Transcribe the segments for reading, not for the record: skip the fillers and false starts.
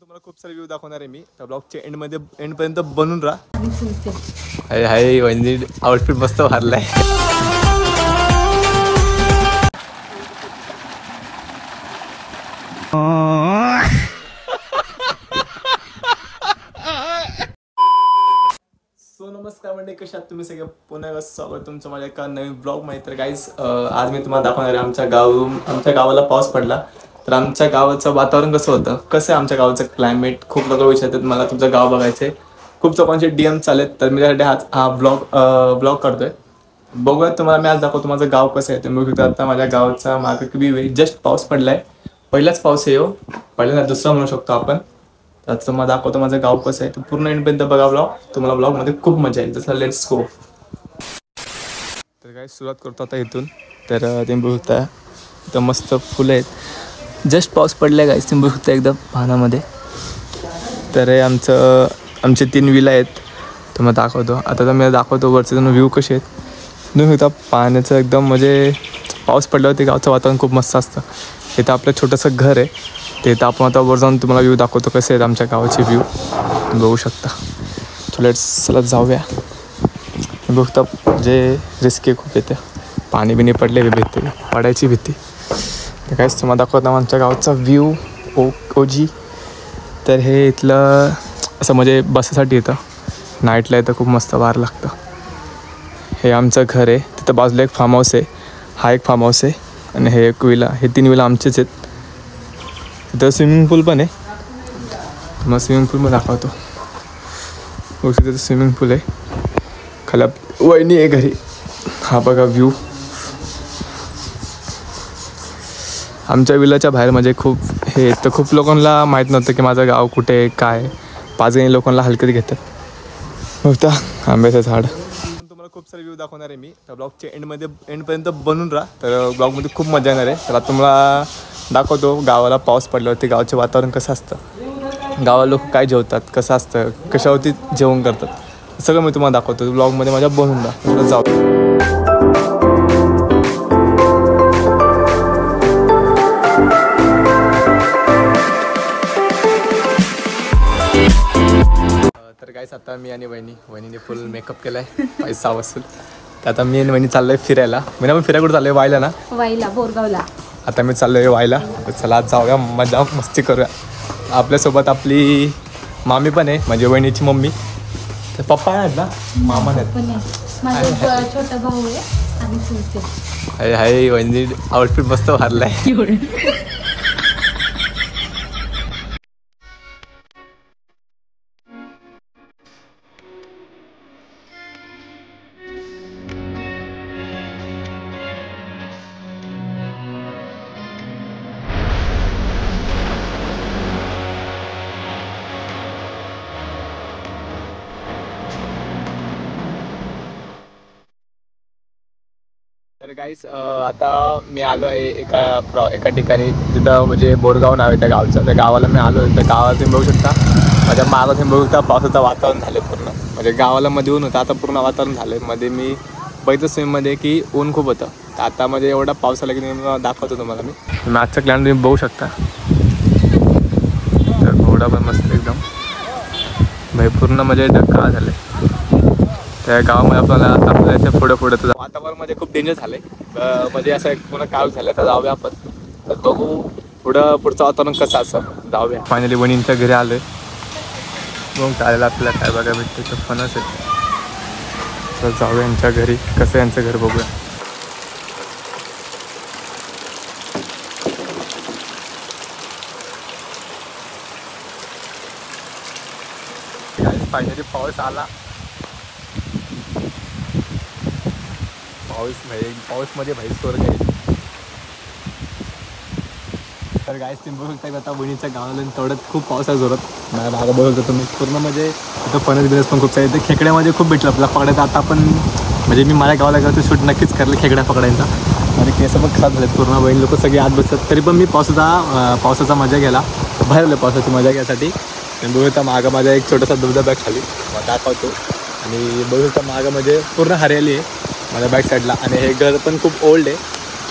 तुम्हाला खूप सारे व्ह्यू दाखवणार आहे मी त्या ब्लॉगच्या एंडपर्यंत बनून राहा. हाय हाय वहिनी आउटफिट मस्त भरलाय. सो नमस्कार म्हणजे कशा आहात तुम्ही सगळे. पुन्हा एकदा स्वागत तुमचं माझ्या एका नवीन ब्लॉग मध्ये. तर गाईज आज मी तुम्हाला दाखवणार आहे आमच्या गावाला पाऊस पडला. तर आमच्या गावाचं वातावरण कसं होतं, कसं आहे आमच्या गावाचं क्लायमेट. खूप लोक विचारतात मला तुमचं गाव बघायचं. खूप लोकांचे DM चालेत. तर मी त्यासाठी हा ब्लॉग करतोय. बघूया तुम्हाला मी आज दाखवतो माझं गाव कसं आहे. तुम्ही बघू आता माझ्या गावाचा मागे किती जस्ट पाऊस पडलाय. पहिलाच पाऊस आहे हो, पहिल्यांदा दुसरा म्हणू शकतो आपण. तर तुम्हाला दाखवतो माझं गाव कसं आहे. तर पूर्ण एंडपर्यंत बघा ब्लॉग. तुम्हाला ब्लॉगमध्ये खूप मजा येईल. जसं लेट्स गो. तर काय सुरुवात करतो आता इथून. तर तुम्ही बघता इथं मस्त फुलं आहेत. जस्ट पाऊस पडलाय गाईस, तुम्ही बघता एकदम पाण्यामध्ये. तर हे आमचे 3 विला आहेत. तुम्हाला दाखवतो आता. तर मी दाखवतो वरचे व्ह्यू कसे आहेत. तुम्ही बघता पाण्याचं एकदम म्हणजे पाऊस पडल्यावर ते गावचं वातावरण खूप मस्त असतं. इथं आपलं छोटंसं घर आहे. ते इथं आपण आता वर जाऊन तुम्हाला व्ह्यू दाखवतो कसे आहेत आमच्या गावाचे व्ह्यू. तुम्ही बघू शकता. चला जाऊया. तुम्ही बघता जे रिस्की खूप येते. पाणी बिणी पडले भीती, पडायची भीती. तर काहीच तुम्हाला दाखवत आमच्या गावाचा व्ह्यू ओजी. तर हे इथलं असं म्हणजे बसासाठी येतं. नाईटला येतं खूप मस्त वार लागतं. हे आमचं घर आहे. तिथं बाजूला एक फार्म हाऊस आहे. हा एक फार्म हाऊस आहे आणि हे एक विला. हे 3 विला आमचेच आहेत. तिथं स्विमिंग पूल पण आहे. मग स्विमिंग पूल पण दाखवतो. तिथं स्विमिंग पूल आहे. खाली वहिनी आहे घरी. हा बघा व्ह्यू. आमच्या विलाच्या बाहेर म्हणजे खूप हे तर खूप लोकांना माहीत नव्हतं की माझं गाव कुठे आहे काय. 5 लोकांना हलकत घेतात. बघता आंब्याचं झाड. तुम्हाला खूप सारे व्ह्यू दाखवणार आहे मी त्या ब्लॉगच्या एंडपर्यंत बनून राहा. तर ब्लॉगमध्ये खूप मजा येणार आहे. तर आता तुम्हाला दाखवतो गावाला पाऊस पडल्यावरती गावाचे वातावरण कसं असतं. गावाला लोक काय जेवतात, कसं असतं, कशावरती जेवण करतात, सगळं मी तुम्हाला दाखवतो. ब्लॉगमध्ये माझ्या बनून राहा. जाऊ. तर गाईस आता मी आणि वहिनीने फुल मेकअप केला आहे. पैसा वसूल. तर आता मी आणि वहिनी चाललो आहे फिरायला. मी पण फिरायला कुठं चाललो आहे? वायला ना. वायला बोरगावला. आता मी चाललो आहे वायला. चला जाऊया, मजा मस्ती करूया. आपल्यासोबत आपली मामी पण आहे म्हणजे वहिनीची मम्मी. तर पप्पा आहेत ना, मामा आहेत. छोटा भाऊ आहे आणि चुलते. हाय हाय वहिनी आउटफिट मस्त भरलाय. तर गाईस आता मी आलो आहे एका ठिकाणी. तिथं म्हणजे बोरगाव नाव आहे त्या गावचं. त्या गावाला मी आलो. त्या गावाला तुम्ही बघू शकता. माझ्या मागं तुम्ही बघू शकता पावसाचं वातावरण झालं पूर्ण. म्हणजे गावाला मध्ये ऊन होतं, आता पूर्ण वातावरण झालं. मध्ये मी बघितलं स्विममध्ये की ऊन खूप होतं. तर आता म्हणजे एवढा पाऊस आला की मी दाखवतो तुम्हाला. मी आजचा क्लायंट तुम्ही बघू शकता. तर घोडा पण मस्त एकदम म्हणजे पूर्ण म्हणजे ढगाळ झालं. त्या गावामध्ये आपल्याला याच्या पुढं वातावरण म्हणजे खूप डेंजर झालंय. म्हणजे असं पूर्ण काळ झालं. तर जाऊया आपण. तर बघू पुढचं वातावरण कसं असं. जाऊया. फायनली वहिनींच्या घरी आलोय. मग आलेलं आपल्याला काय बघायला भेटतं तर फणस आहे. तर जाऊया यांच्या घरी. कसं यांचं घर बघूया. फायनली पाऊस आला. पाऊसमध्ये भाई स्वर्ग आहे. तर गाईस तुम्ही बघू शकता आता वहिनीच्या गावाला तेवढ्यात खूप पाऊस आहे जोरात. माझ्या मागं बघू शकता तुम्ही पूर्ण म्हणजे इथं फणस बिनस पण खूप सारे. इथे खेकड्यामध्ये खूप भेटलं आपल्याला पकडायचं. आता आपण म्हणजे मी माझ्या गावाला गेलो तर शूट नक्कीच करलं खेकड्या पकडायचा. आणि केस पण खराब झालेत पूर्ण. बहीण लोक सगळे आत बसतात. तरी पण मी पावसाचा मजा घ्यायला बाहेर आलो. पावसाची मजा घ्यायसाठी. तुम्ही बघू शकता मागं माझा एक छोटासा धबधबा खाली दाखवतो. आणि बघू शकता मागं म्हणजे पूर्ण हरियाली आहे माझ्या बॅक साईडला. आणि हे घर पण खूप ओल्ड आहे.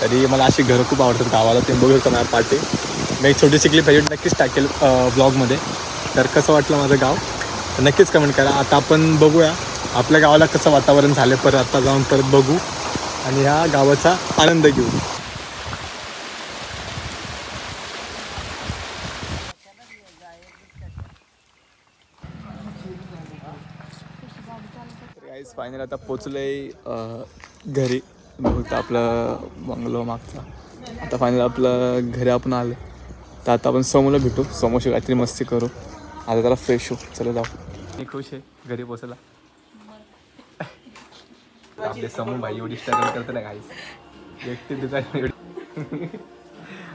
तरी मला अशी घरं खूप आवडतात गावाला, ते बघू शकता माझ्या पाठी. मी एक छोटी शिकली पाहिजे नक्कीच टाकेल ब्लॉगमध्ये. तर कसं वाटलं माझं गाव तर नक्कीच कमेंट करा. आता आपण बघूया आपल्या गावाला कसं वातावरण झालं, परत आता जाऊन परत बघू आणि ह्या गावाचा आनंद घेऊ. फायनल आता पोचलोय घरी. बघता आपलं बंगलो मागचा. आता फायनल आपलं घरी आपण आलं तर आता आपण समोरला भेटू, समोरशी काहीतरी मस्ती करू. आता त्याला फ्रेश होऊ. चला जाऊ. मी खुश आहे घरी पोचला. आपले समोर भाई एवढी स्ट्रगल करते ना गाईस, एकटी दुकान एवढी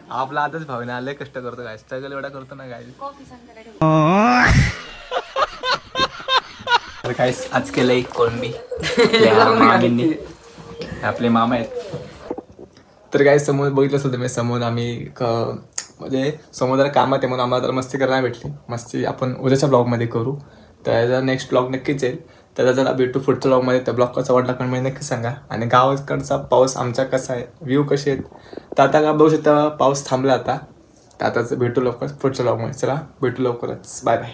आपला आताच भावना आले कष्ट करतो काय, स्ट्रगल एवढा करतो ना गाईस. तर काहीच आज केलंय कोळंबी मामींनी, आपले मामा आहेत. तर काय समोर बघितलं असेल तुम्ही, समोर आम्ही म्हणजे समोर जरा कामात आहे म्हणून आम्हाला जरा मस्ती करायला भेटली. मस्ती आपण उद्याच्या ब्लॉगमध्ये करू. तर नेक्स्ट ब्लॉग नक्कीच येईल. त्याचा जरा भेटू पुढच्या ब्लॉगमध्ये. त्या ब्लॉग कसा वाटला कमेंट नक्की सांगा. आणि गावाकडचा पाऊस आमचा कसा आहे, व्ह्यू कसे आहेत. तर आता का बघू शकता पाऊस थांबला आता. तर आताच भेटू लवकर पुढच्या ब्लॉगमध्ये. चला भेटू लवकरच. Bye bye.